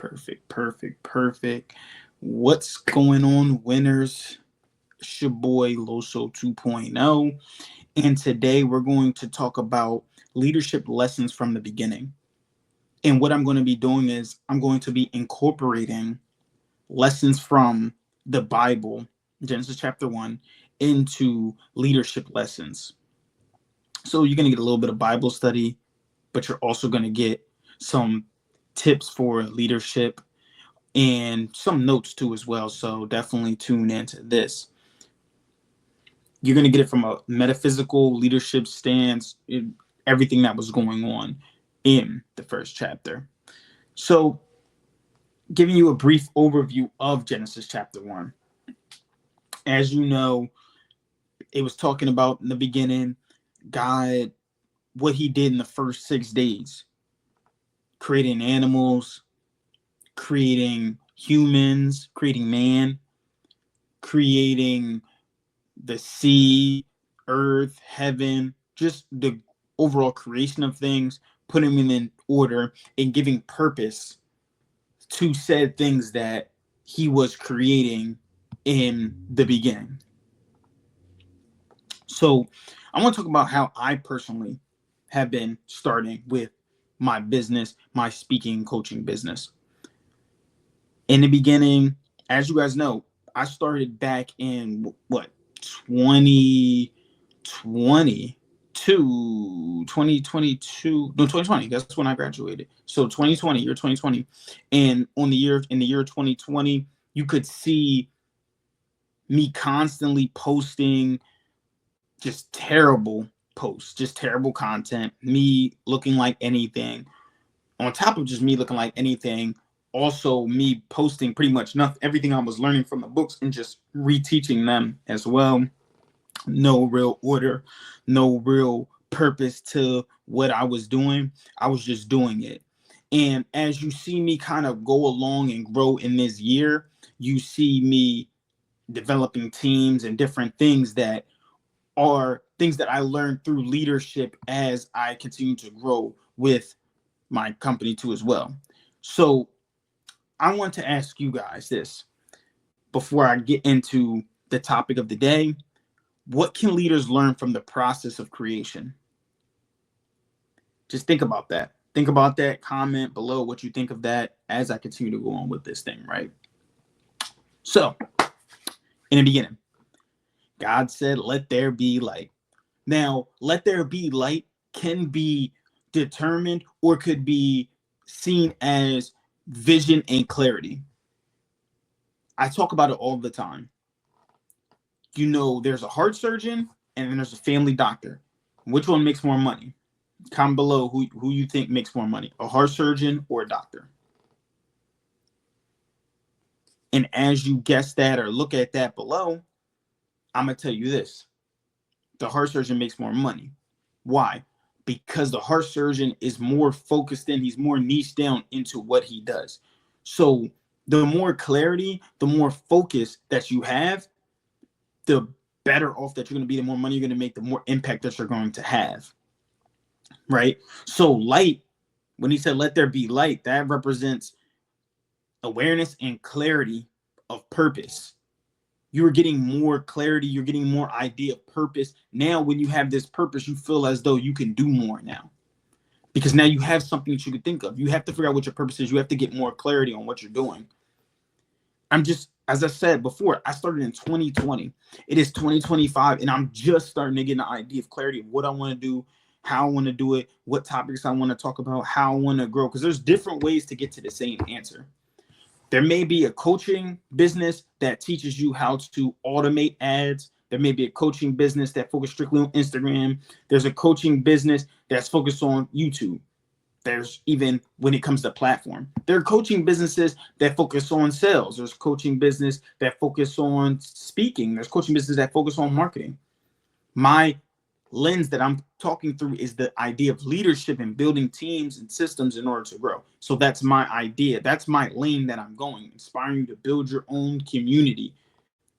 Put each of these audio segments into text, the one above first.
Perfect. What's going on, winners? It's your boy Loso 2.0, and today we're going to talk about leadership lessons from the beginning. And what I'm going to be doing is I'm going to be incorporating lessons from the Bible, Genesis chapter 1, into leadership lessons. So you're going to get a little bit of Bible study, but you're also going to get some tips for leadership and some notes too as well. So definitely tune into this. You're going to get it from a metaphysical leadership stance, everything that was going on in the first chapter. So giving you a brief overview of Genesis chapter 1. As you know, it was talking about in the beginning, God, what he did in the first 6 days, creating animals, creating humans, creating man, creating the sea, earth, heaven, just the overall creation of things, putting them in order and giving purpose to said things that he was creating in the beginning. So I want to talk about how I personally have been starting with my business, my speaking coaching business. In the beginning, as you guys know, I started back in 2020 to 2022, no, 2020. That's when I graduated. So 2020, year 2020. And in the year 2020, you could see me constantly posting just terrible posts, just terrible content, me looking like anything. On top of just me looking like anything, also me posting pretty much nothing, everything I was learning from the books and just reteaching them as well. No real order, no real purpose to what I was doing. I was just doing it. And as you see me kind of go along and grow in this year, you see me developing teams and different things that are things that I learned through leadership as I continue to grow with my company too as well. So I want to ask you guys this before I get into the topic of the day. What can leaders learn from the process of creation? Just think about that. Think about that. Comment below what you think of that as I continue to go on with this thing, right? So, in the beginning, God said, let there be light. Now, let there be light can be determined or could be seen as vision and clarity. I talk about it all the time. You know, there's a heart surgeon and then there's a family doctor. Which one makes more money? Comment below who you think makes more money, a heart surgeon or a doctor. And as you guess that or look at that below, I'm going to tell you this. The heart surgeon makes more money. Why? Because the heart surgeon is more focused in, he's more niched down into what he does. So the more clarity, the more focus that you have, the better off that you're going to be, the more money you're going to make, the more impact that you're going to have. Right? So light, when he said, let there be light, that represents awareness and clarity of purpose. You're getting more clarity. You're getting more idea of purpose. Now, when you have this purpose, you feel as though you can do more now. Because now you have something that you can think of. You have to figure out what your purpose is. You have to get more clarity on what you're doing. As I said before, I started in 2020. It is 2025, and I'm just starting to get an idea of clarity of what I want to do, how I want to do it, what topics I want to talk about, how I want to grow. Because there's different ways to get to the same answer. There may be a coaching business that teaches you how to automate ads. There may be a coaching business that focuses strictly on Instagram. There's a coaching business that's focused on YouTube. There's even when it comes to platform. There are coaching businesses that focus on sales. There's coaching business that focus on speaking. There's coaching business that focus on marketing. My lens that I'm talking through is the idea of leadership and building teams and systems in order to grow. So that's my idea. That's my lane that I'm going, inspiring you to build your own community,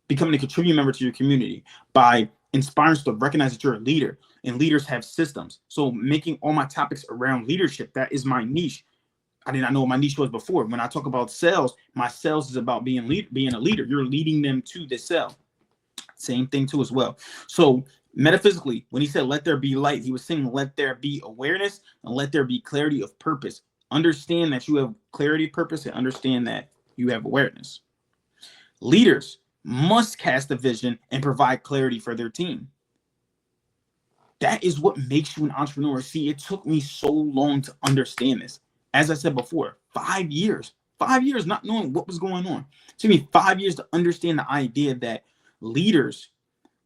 becoming a contributing member to your community by inspiring us to recognize that you're a leader, and leaders have systems. So making all my topics around leadership, that is my niche. I did not know what my niche was before. When I talk about sales, my sales is about being a leader. You're leading them to the sale. Same thing too as well. So metaphysically, when he said let there be light, he was saying let there be awareness and let there be clarity of purpose. Understand that you have clarity of purpose and understand that you have awareness. Leaders must cast a vision and provide clarity for their team. That is what makes you an entrepreneur. See, it took me so long to understand this. As I said before, 5 years not knowing what was going on. It took me 5 years to understand the idea that leaders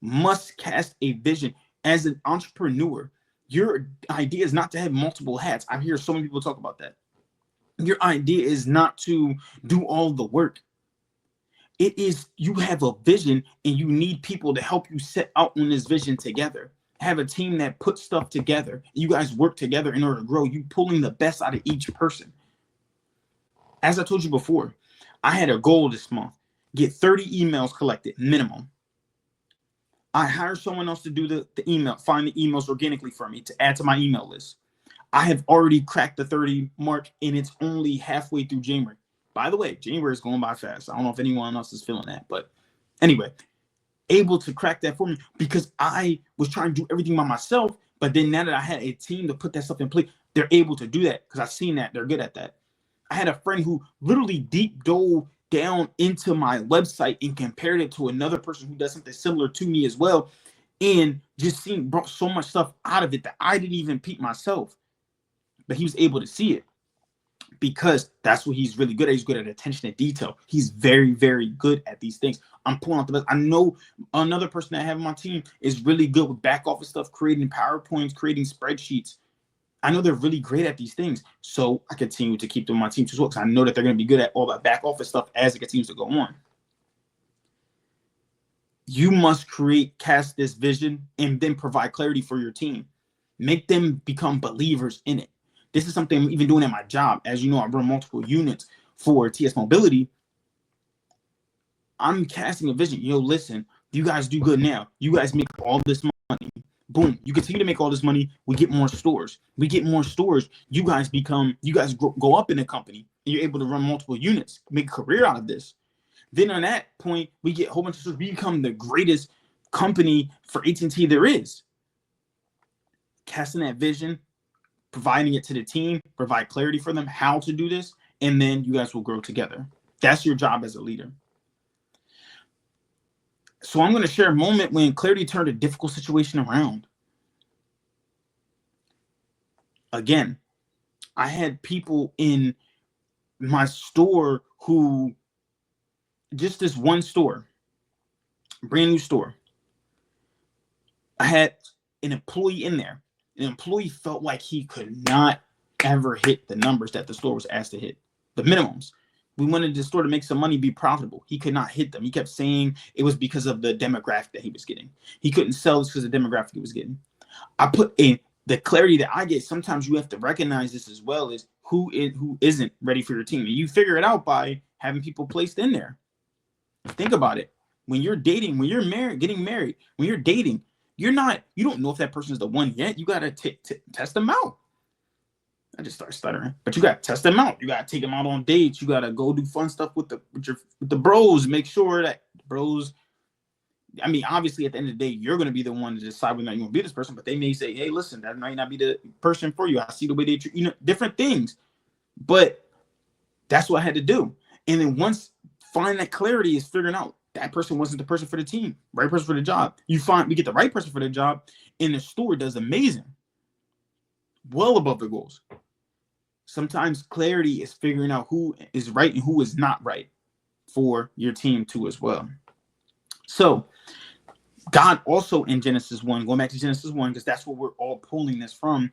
must cast a vision. As an entrepreneur, your idea is not to have multiple hats. I hear so many people talk about that. Your idea is not to do all the work. It is you have a vision and you need people to help you set out on this vision together. Have a team that puts stuff together. You guys work together in order to grow. You pulling the best out of each person. As I told you before, I had a goal this month. Get 30 emails collected, minimum. I hired someone else to do the email, find the emails organically for me to add to my email list. I have already cracked the 30 mark and it's only halfway through January. By the way, January is going by fast. I don't know if anyone else is feeling that, but anyway, able to crack that for me because I was trying to do everything by myself. But then now that I had a team to put that stuff in place, they're able to do that because I've seen that they're good at that. I had a friend who literally deep dove down into my website and compared it to another person who does something similar to me as well. And just seeing brought so much stuff out of it that I didn't even peep myself. But he was able to see it because that's what he's really good at. He's good at attention to detail. He's very, very good at these things. I'm pulling out the best. I know another person that I have on my team is really good with back office stuff, creating PowerPoints, creating spreadsheets. I know they're really great at these things. So I continue to keep them on my team as well because I know that they're going to be good at all that back office stuff as it continues to go on. You must cast this vision and then provide clarity for your team. Make them become believers in it. This is something I'm even doing at my job. As you know, I run multiple units for TS Mobility. I'm casting a vision. Listen, you guys do good now. You guys make all this money. Boom. You continue to make all this money. We get more stores. We get more stores. You guys go up in the company. And you're able to run multiple units, make a career out of this. Then on that point, we get a whole bunch of stores. We become the greatest company for AT&T there is. Casting that vision, providing it to the team, provide clarity for them how to do this, and then you guys will grow together. That's your job as a leader. So I'm going to share a moment when clarity turned a difficult situation around. Again, I had people in my store who, just this one store, brand new store, I had an employee in there. An employee felt like he could not ever hit the numbers that the store was asked to hit, the minimums. We wanted the store to make some money, be profitable. He could not hit them. He kept saying it was because of the demographic that he was getting. He couldn't sell this because of the demographic he was getting. I put in the clarity that I get. Sometimes you have to recognize this as well as who isn't ready for your team. And you figure it out by having people placed in there. Think about it. When you're dating, when you're married, getting married, when you're dating, you don't know if that person is the one yet. You got to test them out. I just start stuttering, but you got to test them out. You got to take them out on dates. You got to go do fun stuff with the bros. Make sure that bros, I mean, obviously at the end of the day, you're going to be the one to decide whether or not you want to be this person, but they may say, hey, listen, that might not be the person for you. I see the way they treat, different things, but that's what I had to do. And then once find that clarity is figuring out that person wasn't the person for the team, right person for the job. We get the right person for the job, and the store does amazing, well above the goals. Sometimes clarity is figuring out who is right and who is not right for your team too as well. So God also in Genesis 1, going back to Genesis 1, because that's where we're all pulling this from,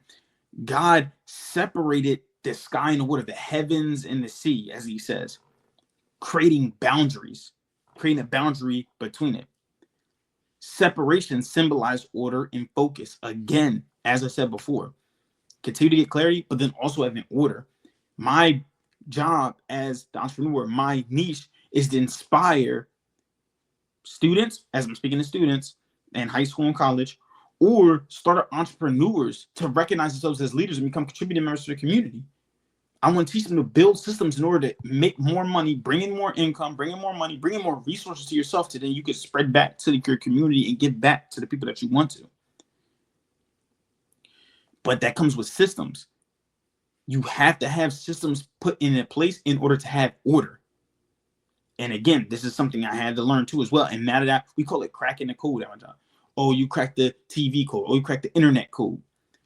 God separated the sky and the water, the heavens and the sea, as he says, creating boundaries, creating a boundary between it. Separation symbolized order and focus. Again, as I said before, continue to get clarity, but then also have an order. My job as the entrepreneur, my niche is to inspire students, as I'm speaking to students in high school and college, or startup entrepreneurs to recognize themselves as leaders and become contributing members to the community. I want to teach them to build systems in order to make more money, bring in more income, bring in more money, bring in more resources to yourself, so then you can spread back to your community and give back to the people that you want to. But that comes with systems. You have to have systems put in place in order to have order. And again, this is something I had to learn too as well. And now that we call it cracking the code, our job. Oh, you crack the TV code. Oh, you crack the internet code.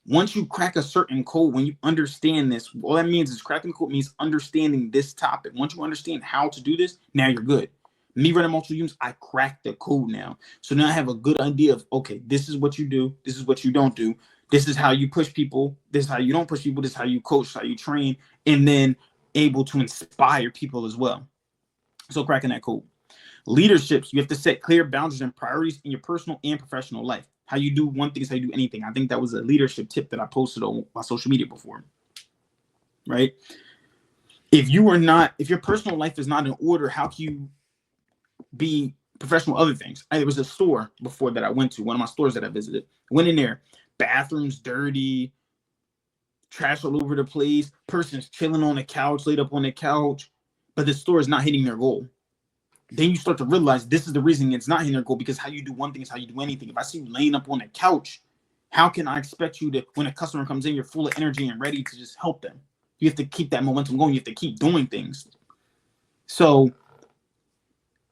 Once you crack a certain code, when you understand this, all that means is cracking the code means understanding this topic. Once you understand how to do this, now you're good. Me running multiple units, I cracked the code now. So now I have a good idea of, okay, this is what you do. This is what you don't do. This is how you push people. This is how you don't push people. This is how you coach, how you train, and then able to inspire people as well. So cracking that code. Leaderships, you have to set clear boundaries and priorities in your personal and professional life. How you do one thing is how you do anything. I think that was a leadership tip that I posted on my social media before, right? If your personal life is not in order, how can you be professional other things? There was a store before that I went to, one of my stores that I visited. Went in there, bathrooms dirty, trash all over the place, person's chilling on the couch, laid up on the couch, but the store is not hitting their goal. Then you start to realize this is the reason it's not hitting their goal, because how you do one thing is how you do anything. If I see you laying up on the couch, how can I expect you to, when a customer comes in, you're full of energy and ready to just help them? You have to keep that momentum going. You have to keep doing things. So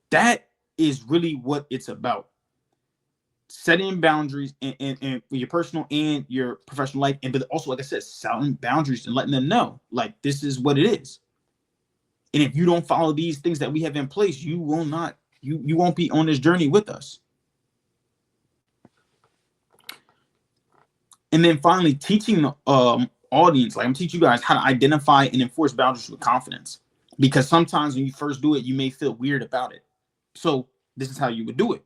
that is really what it's about. Setting boundaries in your personal and your professional life. And but also, like I said, setting boundaries and letting them know, like, this is what it is. And if you don't follow these things that we have in place, you will not, you won't be on this journey with us. And then finally, teaching the audience, like I'm teaching you guys how to identify and enforce boundaries with confidence. Because sometimes when you first do it, you may feel weird about it. So this is how you would do it.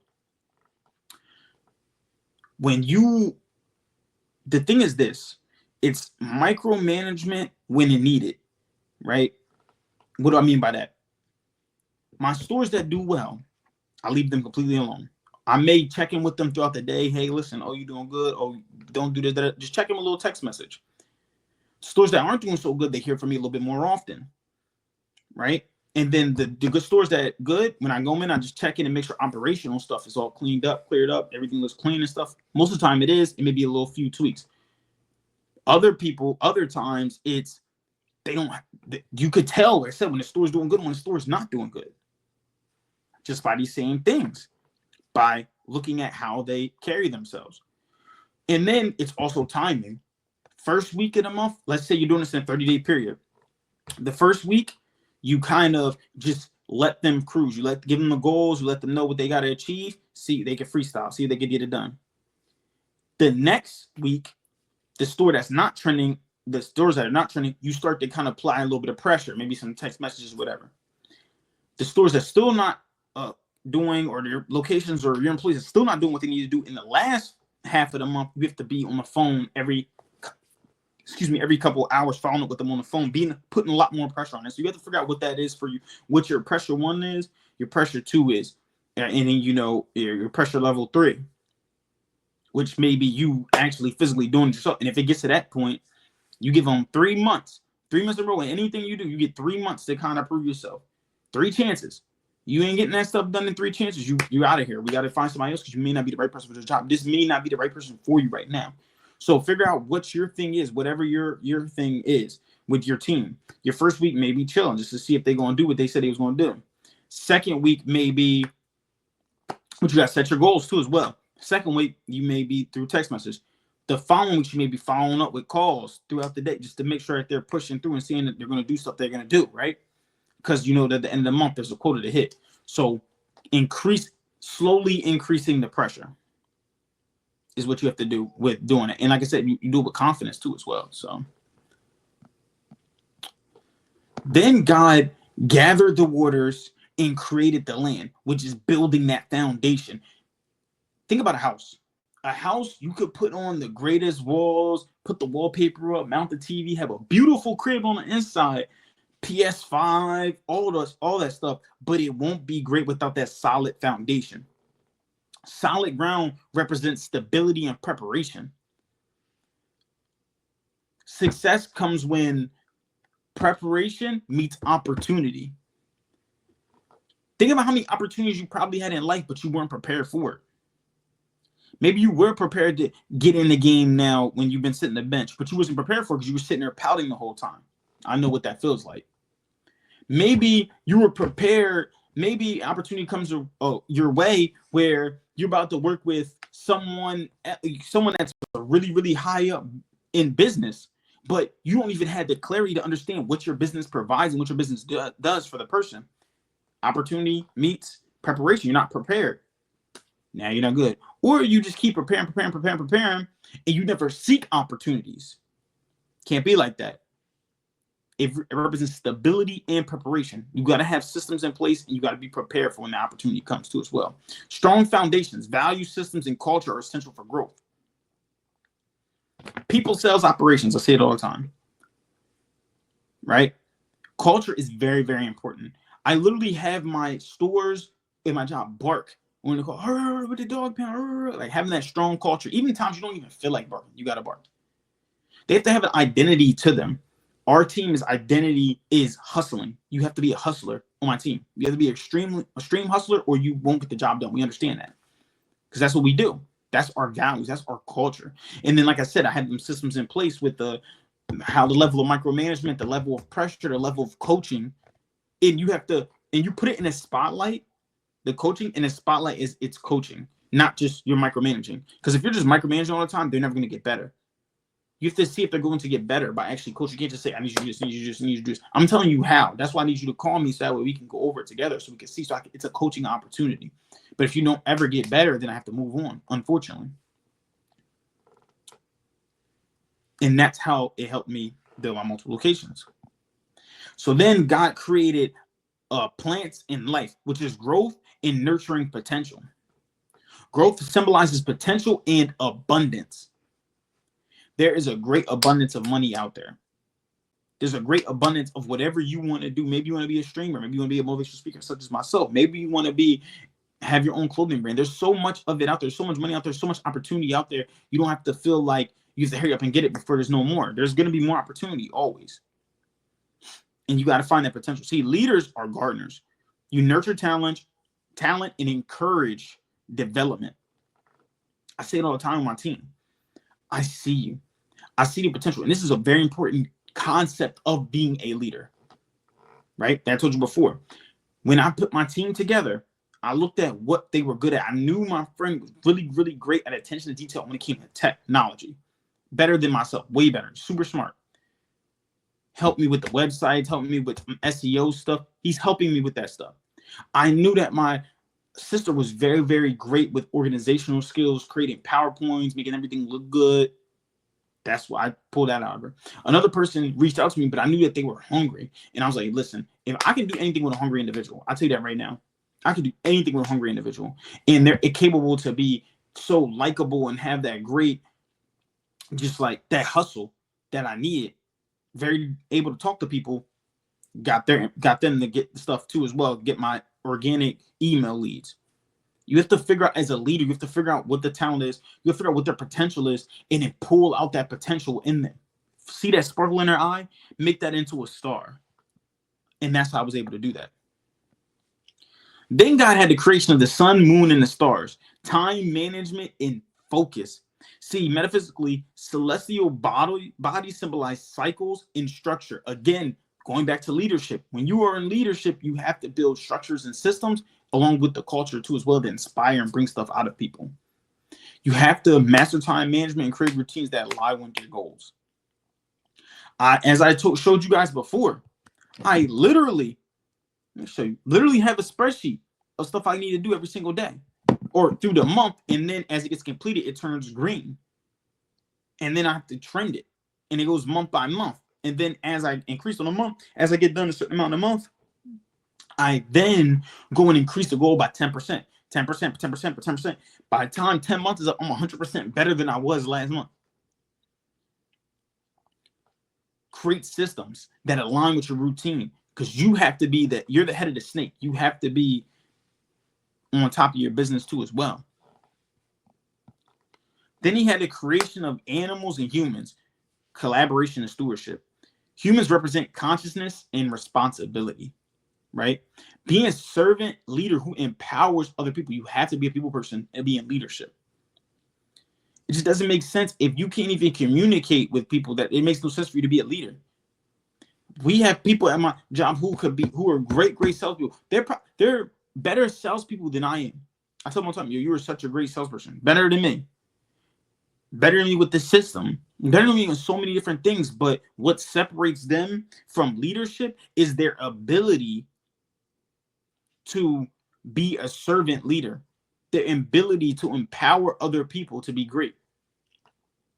The thing is this, it's micromanagement when it needed, right? What do I mean by that? My stores that do well, I leave them completely alone. I may check in with them throughout the day. Hey, listen, oh, you doing good? Oh, don't do this. Just check them a little text message. Stores that aren't doing so good, they hear from me a little bit more often, right? And then the good stores that good, when I go in, I just check in and make sure operational stuff is all cleaned up, cleared up, everything looks clean and stuff. Most of the time it is. It may be a little few tweaks. Other times it's, you could tell, like I said, when the store's doing good, when the store's not doing good. Just by these same things, by looking at how they carry themselves. And then it's also timing. First week of the month, let's say you're doing this in a 30-day period. The first week, you kind of just let them cruise. You give them the goals, you let them know what they got to achieve, see if they can freestyle, see if they can get it done. The next week, the stores that are not trending, you start to kind of apply a little bit of pressure, maybe some text messages, whatever. The stores that still not doing, or your locations or your employees are still not doing what they need to do in the last half of the month, you have to be on the phone every couple of hours, following up with them on the phone, putting a lot more pressure on it. So you have to figure out what that is for you, what your pressure 1 is, your pressure 2 is, and then your pressure level 3, which may be you actually physically doing it yourself. And if it gets to that point, you give them 3 months in a row, and anything you do, you get 3 months to kind of prove yourself. 3 chances. You ain't getting that stuff done in 3 chances. You out of here. We got to find somebody else, because you may not be the right person for the job. This may not be the right person for you right now. So figure out what your thing is, whatever your thing is with your team. Your first week may be chilling, just to see if they're going to do what they said they was going to do. Second week may be, but you got to set your goals too as well. Second week, you may be through text message. The following week, you may be following up with calls throughout the day, just to make sure that they're pushing through and seeing that they're going to do stuff they're going to do, right? Because you know that at the end of the month, there's a quota to hit. So slowly increasing the pressure is what you have to do with doing it. And like I said, you do it with confidence too as well. So then God gathered the waters and created the land, which is building that foundation. Think about a house. A house, you could put on the greatest walls, put the wallpaper up, mount the TV, have a beautiful crib on the inside, PS5, all that stuff, but it won't be great without that solid foundation. Solid ground represents stability and preparation. Success comes when Preparation meets opportunity. Think about how many opportunities you probably had in life, but you weren't prepared for it. Maybe you were prepared to get in the game now when you've been sitting on the bench, but you wasn't prepared for it because you were sitting there pouting the whole time. I know what that feels like. Maybe you were prepared. Maybe opportunity comes your way where you're about to work with someone that's really, really high up in business, but you don't even have the clarity to understand what your business provides and what your business does for the person. Opportunity meets preparation. You're not prepared. Now you're not good. Or you just keep preparing, and you never seek opportunities. Can't be like that. It represents stability and preparation. You got to have systems in place, and you got to be prepared for when the opportunity comes to as well. Strong foundations, value systems, and culture are essential for growth. People, sales, operations. I say it all the time. Right? Culture is very, very important. I literally have my stores in my job bark when they call with the dog pound, like having that strong culture. Even times you don't even feel like barking, you gotta bark. They have to have an identity to them. Our team's identity is hustling. You have to be a hustler on my team. You have to be an extreme hustler, or you won't get the job done. We understand that because that's what we do. That's our values. That's our culture. And then, like I said, I had them systems in place with how the level of micromanagement, the level of pressure, the level of coaching, and you put it in a spotlight. The coaching in a spotlight it's coaching, not just you're micromanaging. Because if you're just micromanaging all the time, they're never going to get better. You have to see if they're going to get better by actually coaching. You can't just say, I need you to do this, I need you to do this, I need you to do this. I'm telling you how. That's why I need you to call me so that way we can go over it together so we can see. It's a coaching opportunity. But if you don't ever get better, then I have to move on, unfortunately. And that's how it helped me build my multiple locations. So then God created plants in life, which is growth and nurturing potential. Growth symbolizes potential and abundance. There is a great abundance of money out there. There's a great abundance of whatever you want to do. Maybe you want to be a streamer. Maybe you want to be a motivational speaker, such as myself. Maybe you want to have your own clothing brand. There's so much of it out there. So much money out there. So much opportunity out there. You don't have to feel like you have to hurry up and get it before there's no more. There's going to be more opportunity always. And you got to find that potential. See, leaders are gardeners. You nurture talent and encourage development. I say it all the time on my team. I see you. I see the potential. And this is a very important concept of being a leader, right? That I told you before. When I put my team together, I looked at what they were good at. I knew my friend was really, really great at attention to detail when it came to technology. Better than myself, way better, super smart. Helped me with the websites, helped me with SEO stuff. He's helping me with that stuff. I knew that my sister was very, very great with organizational skills, creating PowerPoints, making everything look good. That's why I pulled that out of her. Another person reached out to me, but I knew that they were hungry. And I was like, listen, if I can do anything with a hungry individual, I'll tell you that right now. I can do anything with a hungry individual. And they're capable to be so likable and have that great, just like that hustle that I needed. Very able to talk to people. Got them to get stuff too as well. Get my organic email leads. You have to figure out, as a leader, you have to figure out what the talent is. You have to figure out what their potential is, and then pull out that potential in them. See that sparkle in their eye, make that into a star. And that's how I was able to do that. Then God had the creation of the sun, moon, and the stars. Time management and focus. See, metaphysically, celestial bodies symbolize cycles and structure. Again, going back to leadership. When you are in leadership, you have to build structures and systems along with the culture too as well to inspire and bring stuff out of people. You have to master time management and create routines that align with your goals. As I showed you guys before, I literally have a spreadsheet of stuff I need to do every single day or through the month. And then as it gets completed, it turns green. And then I have to trend it. And it goes month by month. And then as I increase on a month, as I get done a certain amount a month, I then go and increase the goal by 10%, 10%, 10%, 10%. By the time 10 months is up, I'm 100% better than I was last month. Create systems that align with your routine because you have to be you're the head of the snake. You have to be on top of your business too as well. Then he had the creation of animals and humans, collaboration and stewardship. Humans represent consciousness and responsibility, right? Being a servant leader who empowers other people, you have to be a people person and be in leadership. It just doesn't make sense if you can't even communicate with people. That it makes no sense for you to be a leader. We have people at my job who are great salespeople. They're better salespeople than I am. I tell them all the time, you are such a great salesperson, better than me with the system, better than me in so many different things. But what separates them from leadership is their ability to be a servant leader, their ability to empower other people to be great.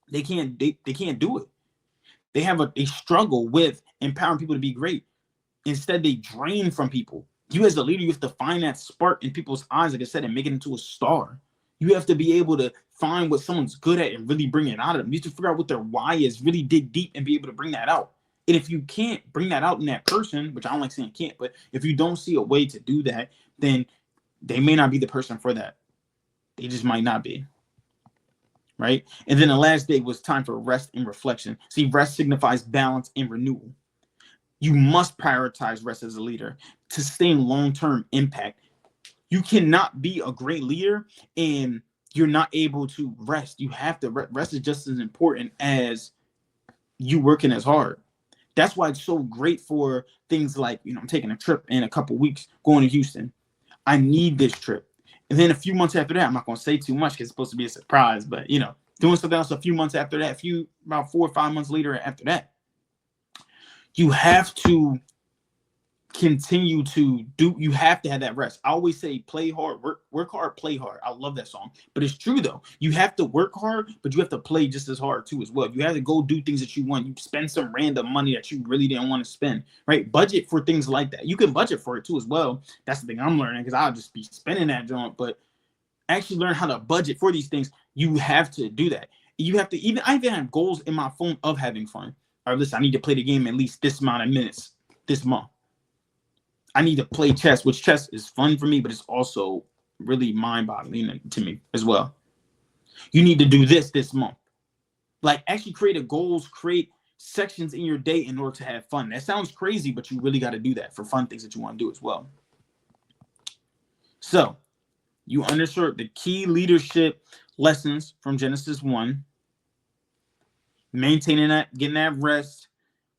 They can't do it. They have a struggle with empowering people to be great. Instead, they drain from people. You as a leader, you have to find that spark in people's eyes, like I said, and make it into a star. You have to be able to find what someone's good at and really bring it out of them. You have to figure out what their why is, really dig deep and be able to bring that out. And if you can't bring that out in that person, which I don't like saying can't, but if you don't see a way to do that, then they may not be the person for that. They just might not be. Right? And then the last day was time for rest and reflection. See, rest signifies balance and renewal. You must prioritize rest as a leader to sustain long-term impact. You cannot be a great leader and you're not able to rest. You have to rest is just as important as you working as hard. That's why it's so great for things like, I'm taking a trip in a couple weeks, going to Houston. I need this trip. And then a few months after that, I'm not going to say too much because it's supposed to be a surprise, but doing something else a few months after that, about 4 or 5 months later after that, you have to continue to do, you have to have that rest. I always say play hard, work hard, play hard. I love that song, but it's true though. You have to work hard, but you have to play just as hard too as well. You have to go do things that you want. You spend some random money that you really didn't want to spend, right? Budget for things like that. You can budget for it too as well. That's the thing I'm learning because I'll just be spending that junk, but actually learn how to budget for these things. You have to do that. You have to I even have goals in my phone of having fun. All right, listen, I need to play the game at least this amount of minutes this month. I need to play chess, which chess is fun for me, but it's also really mind-boggling to me as well. You need to do this month. Like actually create goals, create sections in your day in order to have fun. That sounds crazy, but you really got to do that for fun things that you want to do as well. So you understood the key leadership lessons from Genesis 1. Maintaining that, getting that rest,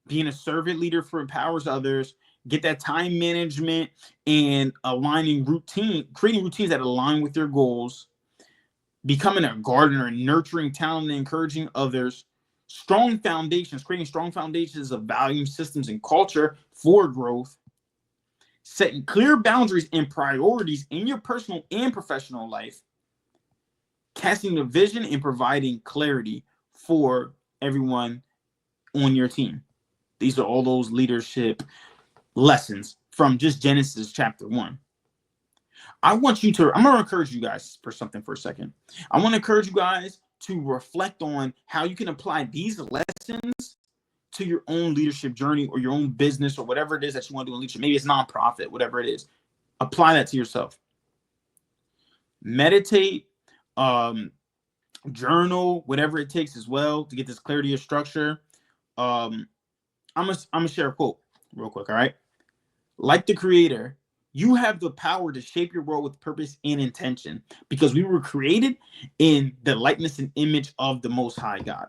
being a servant leader for empowers others, get that time management and creating routines that align with your goals, becoming a gardener, nurturing talent and encouraging others, creating strong foundations of value systems and culture for growth, setting clear boundaries and priorities in your personal and professional life, casting a vision and providing clarity for everyone on your team. These are all those leadership lessons from just Genesis chapter 1. I'm going to encourage you guys for something for a second. I want to encourage you guys to reflect on how you can apply these lessons to your own leadership journey or your own business or whatever it is that you want to do in leadership. Maybe it's nonprofit, whatever it is. Apply that to yourself. Meditate, journal, whatever it takes as well to get this clarity of structure. I'm gonna share a quote real quick, all right? Like the creator, you have the power to shape your world with purpose and intention because we were created in the likeness and image of the Most High God.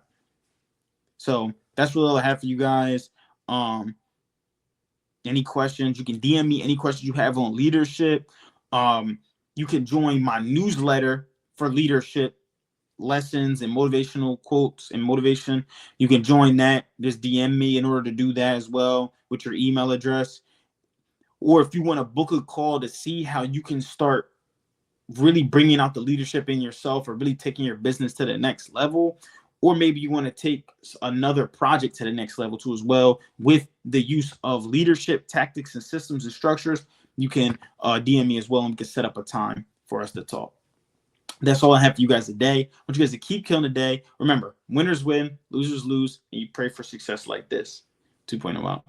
So that's really all I have for you guys. Any questions, you can DM me any questions you have on leadership. You can join my newsletter for leadership lessons and motivational quotes and motivation. You can join that. Just DM me in order to do that as well with your email address. Or if you want to book a call to see how you can start really bringing out the leadership in yourself or really taking your business to the next level, or maybe you want to take another project to the next level too as well with the use of leadership tactics and systems and structures, you can DM me as well and we can set up a time for us to talk. That's all I have for you guys today. I want you guys to keep killing the day. Remember, winners win, losers lose, and you pray for success like this. 2.0 out.